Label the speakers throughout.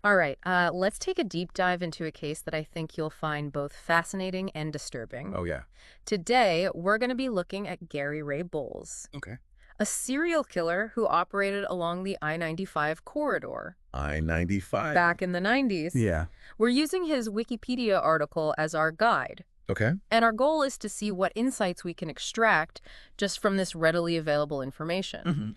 Speaker 1: All right, let's take a deep dive into a case that I think you'll find both fascinating and disturbing.
Speaker 2: Oh, yeah.
Speaker 1: Today, we're going to be looking at Gary Ray Bowles,
Speaker 2: Okay.
Speaker 1: a serial killer who operated along the I-95 corridor
Speaker 2: I-95.
Speaker 1: back in the 90s.
Speaker 2: Yeah.
Speaker 1: We're using his Wikipedia article as our guide,
Speaker 2: Okay.
Speaker 1: and our goal is to see what insights we can extract just from this readily available information.
Speaker 2: hmm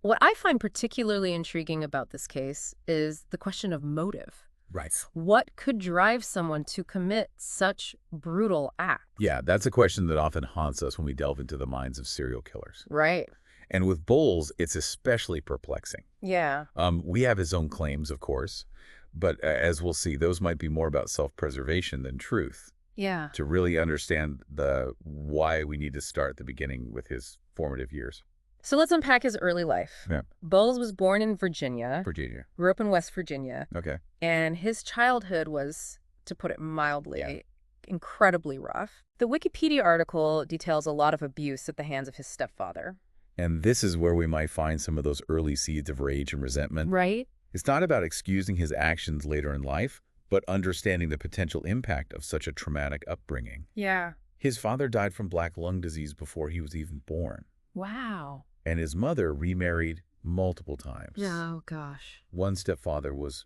Speaker 1: What I find particularly intriguing about this case is the question of motive.
Speaker 2: Right.
Speaker 1: What could drive someone to commit such brutal acts?
Speaker 2: Yeah, that's a question that often haunts us when we delve into the minds of serial killers.
Speaker 1: Right.
Speaker 2: And with Bowles, it's especially perplexing.
Speaker 1: Yeah.
Speaker 2: We have his own claims, of course, but as we'll see, those might be more about self-preservation than truth.
Speaker 1: Yeah.
Speaker 2: To really understand the why, we need to start at the beginning with his formative years.
Speaker 1: So let's unpack his early life.
Speaker 2: Yeah.
Speaker 1: Bowles was born in Virginia,
Speaker 2: Virginia.
Speaker 1: grew up in West Virginia,
Speaker 2: Okay.
Speaker 1: and his childhood was, to put it mildly,
Speaker 2: Yeah.
Speaker 1: incredibly rough. The Wikipedia article details a lot of abuse at the hands of his stepfather.
Speaker 2: And this is where we might find some of those early seeds of rage and resentment.
Speaker 1: Right?
Speaker 2: It's not about excusing his actions later in life, but understanding the potential impact of such a traumatic upbringing.
Speaker 1: Yeah.
Speaker 2: His father died from black lung disease before he was even born,
Speaker 1: Wow.
Speaker 2: and his mother remarried multiple times.
Speaker 1: Oh, gosh.
Speaker 2: One stepfather was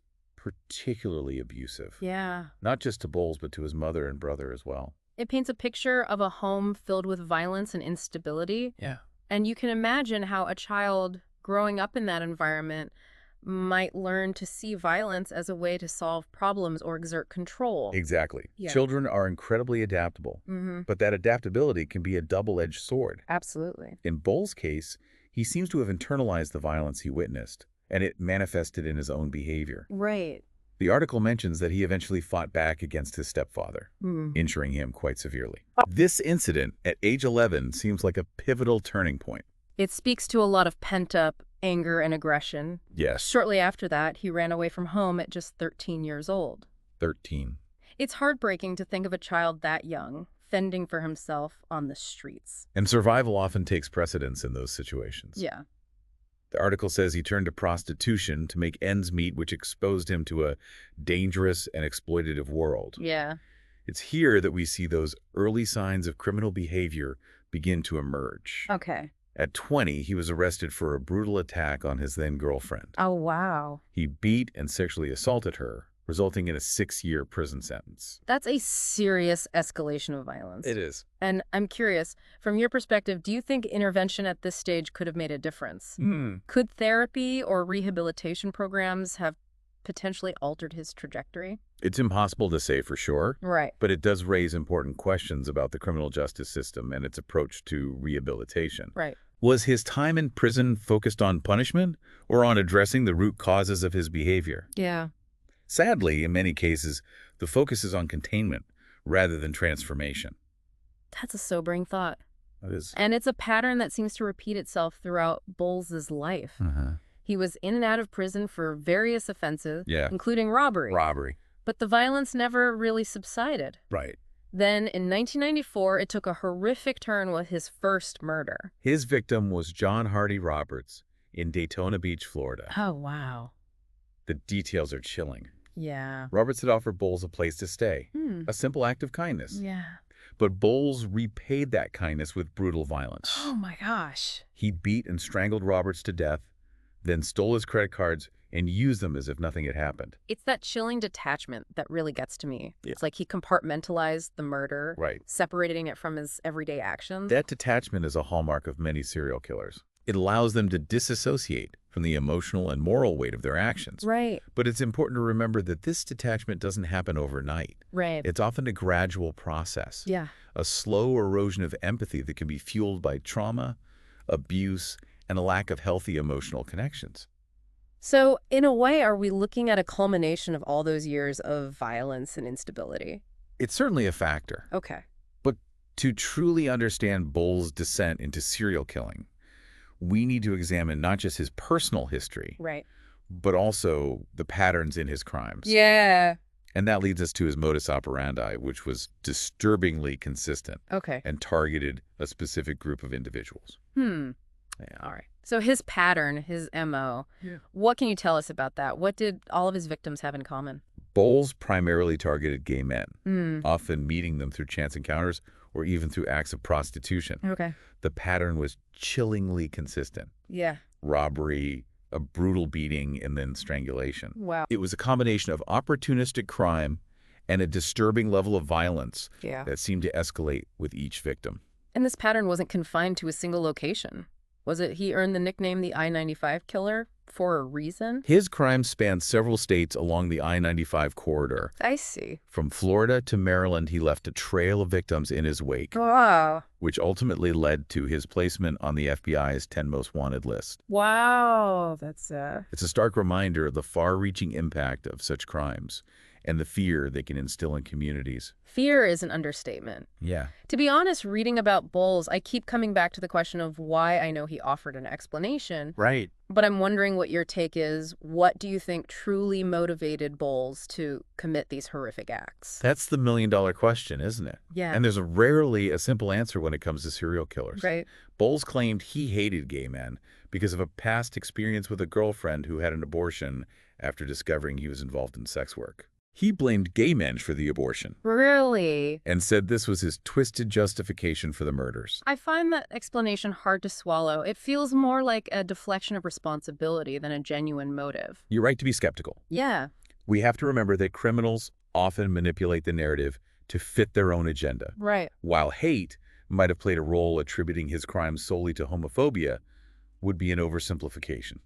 Speaker 2: particularly abusive,
Speaker 1: Yeah.
Speaker 2: not just to Bowles, but to his mother and brother as well.
Speaker 1: It paints a picture of a home filled with violence and instability.
Speaker 2: Yeah.
Speaker 1: And you can imagine how a child growing up in that environment might learn to see violence as a way to solve problems or exert control.
Speaker 2: Exactly.
Speaker 1: Yeah.
Speaker 2: Children are incredibly adaptable,
Speaker 1: Mm-hmm.
Speaker 2: but that adaptability can be a double-edged sword.
Speaker 1: Absolutely.
Speaker 2: In Bowles' case, he seems to have internalized the violence he witnessed, and it manifested in his own behavior.
Speaker 1: Right.
Speaker 2: The article mentions that he eventually fought back against his stepfather,
Speaker 1: Mm.
Speaker 2: injuring him quite severely. This incident at age 11 seems like a pivotal turning point.
Speaker 1: It speaks to a lot of pent-up anger and aggression.
Speaker 2: Yes,
Speaker 1: Shortly after that, he ran away from home at just 13 years old.
Speaker 2: 13.
Speaker 1: It's heartbreaking to think of a child that young, fending for himself on the streets.
Speaker 2: And survival often takes precedence in those situations.
Speaker 1: Yeah.
Speaker 2: The article says he turned to prostitution to make ends meet, which exposed him to a dangerous and exploitative world.
Speaker 1: Yeah.
Speaker 2: It's here that we see those early signs of criminal behavior begin to emerge.
Speaker 1: Okay.
Speaker 2: At 20, he was arrested for a brutal attack on his then-girlfriend.
Speaker 1: Oh, wow.
Speaker 2: He beat and sexually assaulted her, resulting in a 6-year prison sentence.
Speaker 1: That's a serious escalation of violence.
Speaker 2: It is.
Speaker 1: And I'm curious, from your perspective, do you think intervention at this stage could have made a difference? Could therapy or rehabilitation programs have potentially altered his trajectory?
Speaker 2: It's impossible to say for sure,
Speaker 1: Right.
Speaker 2: but it does raise important questions about the criminal justice system and its approach to rehabilitation.
Speaker 1: Right.
Speaker 2: Was his time in prison focused on punishment or on addressing the root causes of his behavior?
Speaker 1: Yeah.
Speaker 2: Sadly, in many cases, the focus is on containment rather than transformation.
Speaker 1: That's a sobering thought.
Speaker 2: That is.
Speaker 1: And it's a pattern that seems to repeat itself throughout Bowles' life. He was in and out of prison for various offenses,
Speaker 2: Yeah.
Speaker 1: including robbery.
Speaker 2: Robbery.
Speaker 1: But the violence never really subsided.
Speaker 2: Right.
Speaker 1: Then, in 1994, it took a horrific turn with his first murder.
Speaker 2: His victim was John Hardy Roberts in Daytona Beach, Florida.
Speaker 1: Oh, wow.
Speaker 2: The details are chilling.
Speaker 1: Yeah.
Speaker 2: Roberts had offered Bowles a place to stay,
Speaker 1: Hmm.
Speaker 2: a simple act of kindness.
Speaker 1: Yeah.
Speaker 2: But Bowles repaid that kindness with brutal violence.
Speaker 1: Oh, my gosh.
Speaker 2: He beat and strangled Roberts to death, then stole his credit cards and used them as if nothing had happened.
Speaker 1: It's that chilling detachment that really gets to me.
Speaker 2: Yeah.
Speaker 1: It's like he compartmentalized the murder,
Speaker 2: Right.
Speaker 1: separating it from his everyday actions.
Speaker 2: That detachment is a hallmark of many serial killers. It allows them to disassociate from the emotional and moral weight of their actions.
Speaker 1: Right.
Speaker 2: But it's important to remember that this detachment doesn't happen overnight.
Speaker 1: Right.
Speaker 2: It's often a gradual process,
Speaker 1: Yeah.
Speaker 2: a slow erosion of empathy that can be fueled by trauma, abuse, and a lack of healthy emotional connections.
Speaker 1: So, in a way, are we looking at a culmination of all those years of violence and instability?
Speaker 2: It's certainly a factor.
Speaker 1: Okay.
Speaker 2: But to truly understand Bowles' descent into serial killing, we need to examine not just his personal history,
Speaker 1: Right.
Speaker 2: but also the patterns in his crimes.
Speaker 1: Yeah.
Speaker 2: And that leads us to his modus operandi, which was disturbingly consistent
Speaker 1: Okay.
Speaker 2: and targeted a specific group of individuals.
Speaker 1: Hmm.
Speaker 2: Yeah.
Speaker 1: All right. So his pattern, his MO, what can you tell us about that? What did all of his victims have in common?
Speaker 2: Bowles primarily targeted gay men,
Speaker 1: Hmm.
Speaker 2: often meeting them through chance encounters or even through acts of prostitution.
Speaker 1: Okay.
Speaker 2: The pattern was chillingly consistent.
Speaker 1: Yeah.
Speaker 2: Robbery, a brutal beating, and then strangulation.
Speaker 1: Wow.
Speaker 2: It was a combination of opportunistic crime and a disturbing level of violence
Speaker 1: Yeah.
Speaker 2: that seemed to escalate with each victim.
Speaker 1: And this pattern wasn't confined to a single location. Was it he earned the nickname the I-95 killer for a reason?
Speaker 2: His crimes spanned several states along the I-95 corridor.
Speaker 1: I see.
Speaker 2: From Florida to Maryland, he left a trail of victims in his wake,
Speaker 1: Wow.
Speaker 2: which ultimately led to his placement on the FBI's 10 Most Wanted list.
Speaker 1: Wow. That's
Speaker 2: It's a stark reminder of the far-reaching impact of such crimes and the fear they can instill in communities.
Speaker 1: fear is an understatement.
Speaker 2: Yeah.
Speaker 1: To be honest, reading about Bowles, I keep coming back to the question of why I know he offered an explanation.
Speaker 2: Right.
Speaker 1: But I'm wondering what your take is. What do you think truly motivated Bowles to commit these horrific acts?
Speaker 2: That's the million-dollar question, isn't it?
Speaker 1: Yeah.
Speaker 2: And there's rarely a simple answer when it comes to serial killers.
Speaker 1: Right.
Speaker 2: Bowles claimed he hated gay men because of a past experience with a girlfriend who had an abortion after discovering he was involved in sex work. He blamed gay men for the abortion
Speaker 1: Really?
Speaker 2: and said this was his twisted justification for the murders.
Speaker 1: I find that explanation hard to swallow. It feels more like a deflection of responsibility than a genuine motive.
Speaker 2: You're right to be skeptical.
Speaker 1: Yeah.
Speaker 2: We have to remember that criminals often manipulate the narrative to fit their own agenda.
Speaker 1: Right.
Speaker 2: While hate might have played a role, attributing his crimes solely to homophobia would be an oversimplification.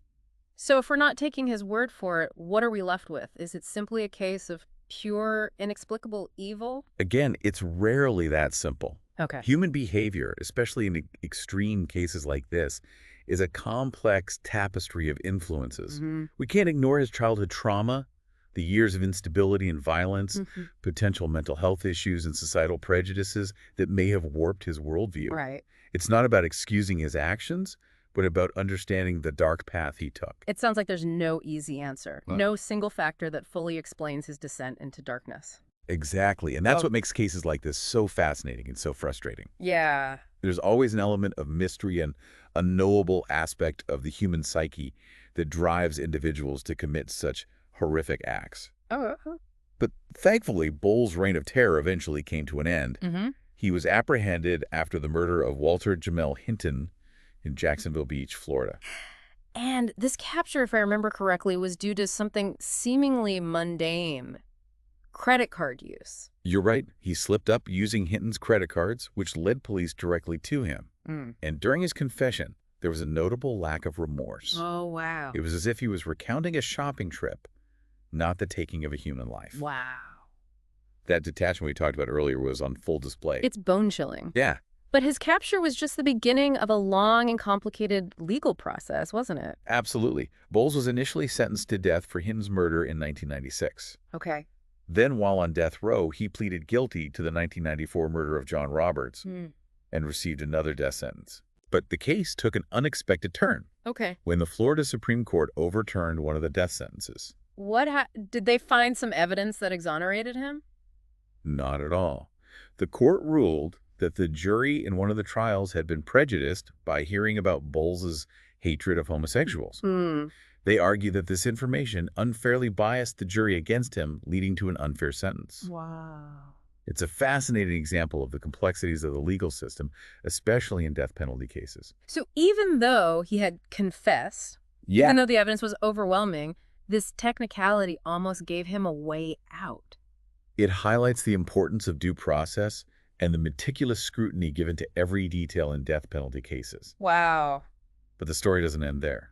Speaker 1: So if we're not taking his word for it, what are we left with? Is it simply a case of pure, inexplicable evil?
Speaker 2: Again, it's rarely that simple.
Speaker 1: Okay.
Speaker 2: Human behavior, especially in extreme cases like this, is a complex tapestry of influences. We can't ignore his childhood trauma, the years of instability and violence, potential mental health issues and societal prejudices that may have warped his worldview.
Speaker 1: Right.
Speaker 2: It's not about excusing his actions, but about understanding the dark path he took.
Speaker 1: It sounds like there's no easy answer.
Speaker 2: What?
Speaker 1: No single factor that fully explains his descent into darkness.
Speaker 2: Exactly, and that's what makes cases like this so fascinating and so frustrating.
Speaker 1: Yeah.
Speaker 2: There's always an element of mystery and a knowable aspect of the human psyche that drives individuals to commit such horrific acts.
Speaker 1: Oh.
Speaker 2: But thankfully, Bowles' reign of terror eventually came to an end. He was apprehended after the murder of Walter Jamel Hinton in Jacksonville Beach, Florida.
Speaker 1: And this capture, if I remember correctly, was due to something seemingly mundane. Credit card use.
Speaker 2: You're right. He slipped up using Hinton's credit cards, which led police directly to him. And during his confession, there was a notable lack of remorse.
Speaker 1: Oh, wow.
Speaker 2: It was as if he was recounting a shopping trip, not the taking of a human life.
Speaker 1: Wow.
Speaker 2: That detachment we talked about earlier was on full display.
Speaker 1: It's bone-chilling.
Speaker 2: Yeah,
Speaker 1: But his capture was just the beginning of a long and complicated legal process, wasn't it?
Speaker 2: absolutely. Bowles was initially sentenced to death for Hinton's murder in 1996.
Speaker 1: Okay.
Speaker 2: Then, while on death row, he pleaded guilty to the 1994 murder of John Roberts and received another death sentence. But the case took an unexpected turn
Speaker 1: Okay.
Speaker 2: when the Florida Supreme Court overturned one of the death sentences.
Speaker 1: Did they find some evidence that exonerated him?
Speaker 2: Not at all. The court ruled that the jury in one of the trials had been prejudiced by hearing about Bowles's hatred of homosexuals. They argued that this information unfairly biased the jury against him, leading to an unfair sentence.
Speaker 1: Wow.
Speaker 2: It's a fascinating example of the complexities of the legal system, especially in death penalty cases.
Speaker 1: So even though he had confessed, even though the evidence was overwhelming, this technicality almost gave him a way out.
Speaker 2: It highlights the importance of due process and the meticulous scrutiny given to every detail in death penalty cases.
Speaker 1: Wow.
Speaker 2: But the story doesn't end there.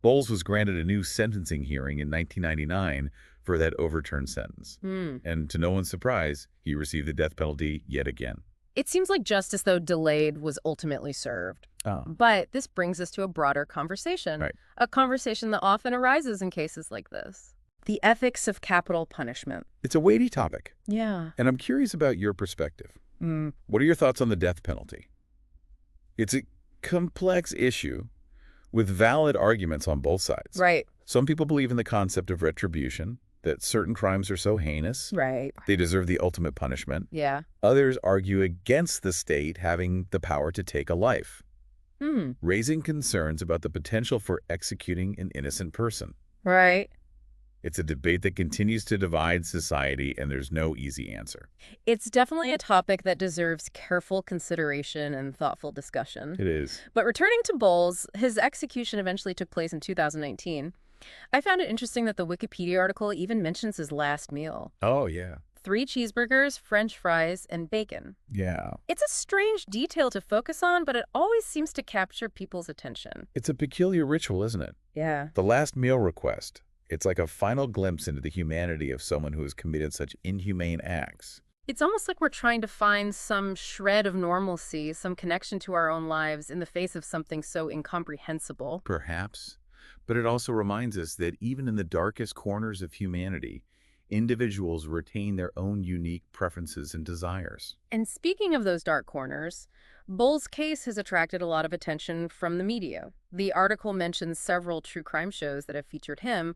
Speaker 2: Bowles was granted a new sentencing hearing in 1999 for that overturned sentence. And to no one's surprise, he received the death penalty yet again.
Speaker 1: It seems like justice, though delayed, was ultimately served.
Speaker 2: Oh.
Speaker 1: But this brings us to a broader conversation,
Speaker 2: Right.
Speaker 1: a conversation that often arises in cases like this. The ethics of capital punishment.
Speaker 2: It's a weighty topic,
Speaker 1: Yeah.
Speaker 2: and I'm curious about your perspective. What are your thoughts on the death penalty? It's a complex issue with valid arguments on both sides.
Speaker 1: Right.
Speaker 2: Some people believe in the concept of retribution, that certain crimes are so heinous,
Speaker 1: Right.
Speaker 2: they deserve the ultimate punishment.
Speaker 1: Yeah.
Speaker 2: Others argue against the state having the power to take a life. raising concerns about the potential for executing an innocent person.
Speaker 1: Right.
Speaker 2: It's a debate that continues to divide society, and there's no easy answer.
Speaker 1: It's definitely a topic that deserves careful consideration and thoughtful discussion.
Speaker 2: It is.
Speaker 1: But returning to Bowles, his execution eventually took place in 2019. I found it interesting that the Wikipedia article even mentions his last meal.
Speaker 2: Oh, yeah.
Speaker 1: 3 cheeseburgers, French fries, and bacon.
Speaker 2: Yeah.
Speaker 1: It's a strange detail to focus on, but it always seems to capture people's attention.
Speaker 2: It's a peculiar ritual, isn't it?
Speaker 1: Yeah.
Speaker 2: The last meal request. It's like a final glimpse into the humanity of someone who has committed such inhumane acts.
Speaker 1: It's almost like we're trying to find some shred of normalcy, some connection to our own lives in the face of something so incomprehensible.
Speaker 2: Perhaps. But it also reminds us that even in the darkest corners of humanity, individuals retain their own unique preferences and desires.
Speaker 1: And speaking of those dark corners, Bowles' case has attracted a lot of attention from the media. The article mentions several true crime shows that have featured him.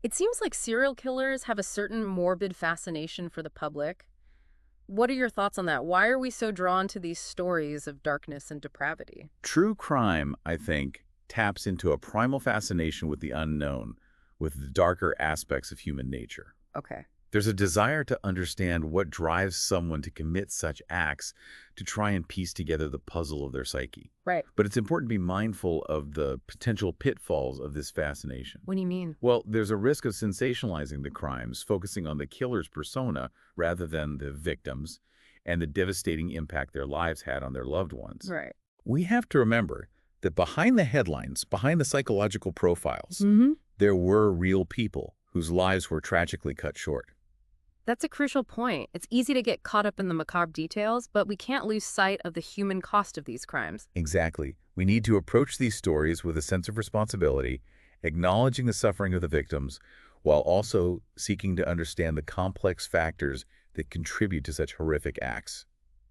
Speaker 1: It seems like serial killers have a certain morbid fascination for the public. What are your thoughts on that? Why are we so drawn to these stories of darkness and depravity?
Speaker 2: True crime, I think, taps into a primal fascination with the unknown, with the darker aspects of human nature.
Speaker 1: Okay.
Speaker 2: There's a desire to understand what drives someone to commit such acts, to try and piece together the puzzle of their psyche.
Speaker 1: Right.
Speaker 2: But it's important to be mindful of the potential pitfalls of this fascination.
Speaker 1: What do you mean?
Speaker 2: Well, there's a risk of sensationalizing the crimes, focusing on the killer's persona rather than the victims, and the devastating impact their lives had on their loved ones.
Speaker 1: Right.
Speaker 2: We have to remember that behind the headlines, behind the psychological profiles, there were real people whose lives were tragically cut short.
Speaker 1: That's a crucial point. It's easy to get caught up in the macabre details, but we can't lose sight of the human cost of these crimes.
Speaker 2: Exactly. We need to approach these stories with a sense of responsibility, acknowledging the suffering of the victims, while also seeking to understand the complex factors that contribute to such horrific acts.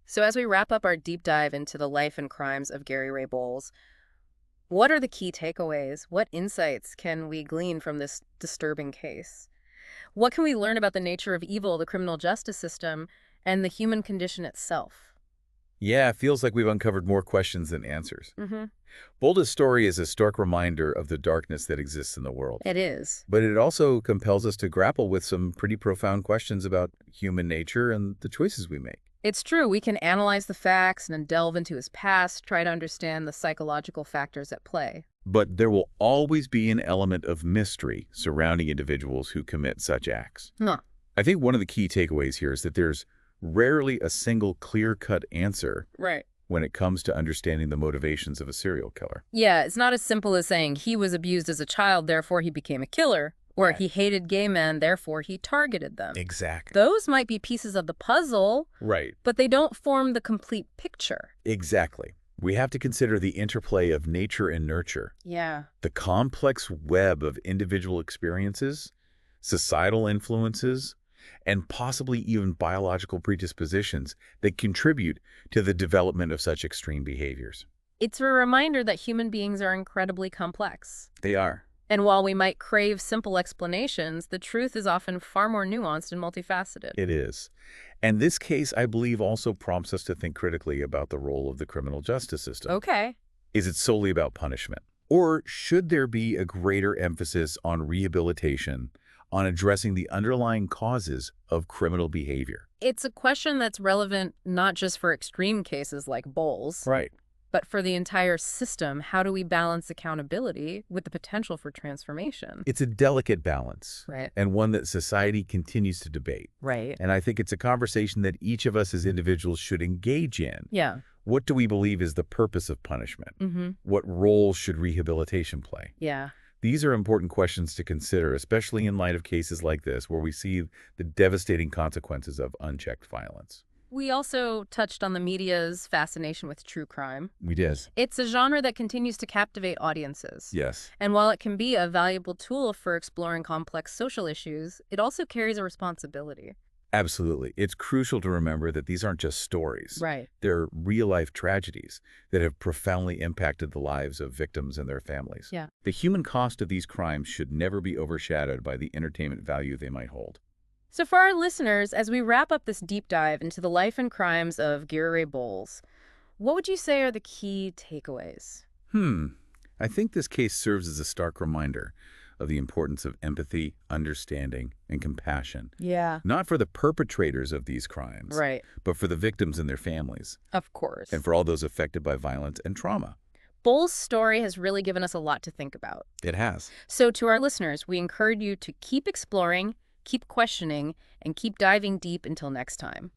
Speaker 1: So as we wrap up our deep dive into the life and crimes of Gary Ray Bowles, what are the key takeaways? What insights can we glean from this disturbing case? What can we learn about the nature of evil, the criminal justice system, and the human condition itself?
Speaker 2: Yeah, it feels like we've uncovered more questions than answers.
Speaker 1: Mm-hmm.
Speaker 2: Boulder's story is a stark reminder of the darkness that exists in the world.
Speaker 1: It is.
Speaker 2: But it also compels us to grapple with some pretty profound questions about human nature and the choices we make.
Speaker 1: It's true. We can analyze the facts and then delve into his past, try to understand the psychological factors at play.
Speaker 2: But there will always be an element of mystery surrounding individuals who commit such acts.
Speaker 1: Huh.
Speaker 2: I think one of the key takeaways here is that there's rarely a single clear-cut answer
Speaker 1: Right.
Speaker 2: when it comes to understanding the motivations of a serial killer.
Speaker 1: Yeah, it's not as simple as saying he was abused as a child, therefore he became a killer, or he hated gay men, therefore he targeted them.
Speaker 2: Exactly.
Speaker 1: Those might be pieces of the puzzle,
Speaker 2: Right.
Speaker 1: but they don't form the complete picture.
Speaker 2: Exactly. We have to consider the interplay of nature and nurture,
Speaker 1: Yeah.
Speaker 2: the complex web of individual experiences, societal influences, and possibly even biological predispositions that contribute to the development of such extreme behaviors.
Speaker 1: It's a reminder that human beings are incredibly complex.
Speaker 2: They are.
Speaker 1: And while we might crave simple explanations, the truth is often far more nuanced and multifaceted.
Speaker 2: It is. And this case, I believe, also prompts us to think critically about the role of the criminal justice system.
Speaker 1: Okay.
Speaker 2: Is it solely about punishment? Or should there be a greater emphasis on rehabilitation, on addressing the underlying causes of criminal behavior?
Speaker 1: It's a question that's relevant not just for extreme cases like Bowles,
Speaker 2: Right.
Speaker 1: but for the entire system. How do we balance accountability with the potential for transformation?
Speaker 2: It's a delicate balance,
Speaker 1: Right.
Speaker 2: and one that society continues to debate.
Speaker 1: Right.
Speaker 2: And I think it's a conversation that each of us as individuals should engage in.
Speaker 1: Yeah.
Speaker 2: What do we believe is the purpose of punishment?
Speaker 1: Mm-hmm.
Speaker 2: What role should rehabilitation play?
Speaker 1: Yeah.
Speaker 2: These are important questions to consider, especially in light of cases like this, where we see the devastating consequences of unchecked violence.
Speaker 1: We also touched on the media's fascination with true crime.
Speaker 2: We did.
Speaker 1: It's a genre that continues to captivate audiences.
Speaker 2: Yes.
Speaker 1: And while it can be a valuable tool for exploring complex social issues, it also carries a responsibility.
Speaker 2: Absolutely. It's crucial to remember that these aren't just stories.
Speaker 1: Right.
Speaker 2: They're real-life tragedies that have profoundly impacted the lives of victims and their families.
Speaker 1: Yeah.
Speaker 2: The human cost of these crimes should never be overshadowed by the entertainment value they might hold.
Speaker 1: So for our listeners, as we wrap up this deep dive into the life and crimes of Gary Ray Bowles, What would you say are the key takeaways?
Speaker 2: Hmm. I think this case serves as a stark reminder of the importance of empathy, understanding, and compassion,
Speaker 1: Yeah.
Speaker 2: not for the perpetrators of these crimes,
Speaker 1: Right.
Speaker 2: but for the victims and their families,
Speaker 1: Of
Speaker 2: and
Speaker 1: course.
Speaker 2: for all those affected by violence and trauma.
Speaker 1: Bull's story has really given us a lot to think about.
Speaker 2: It has.
Speaker 1: So, to our listeners, we encourage you to keep exploring, keep questioning, and keep diving deep until next time.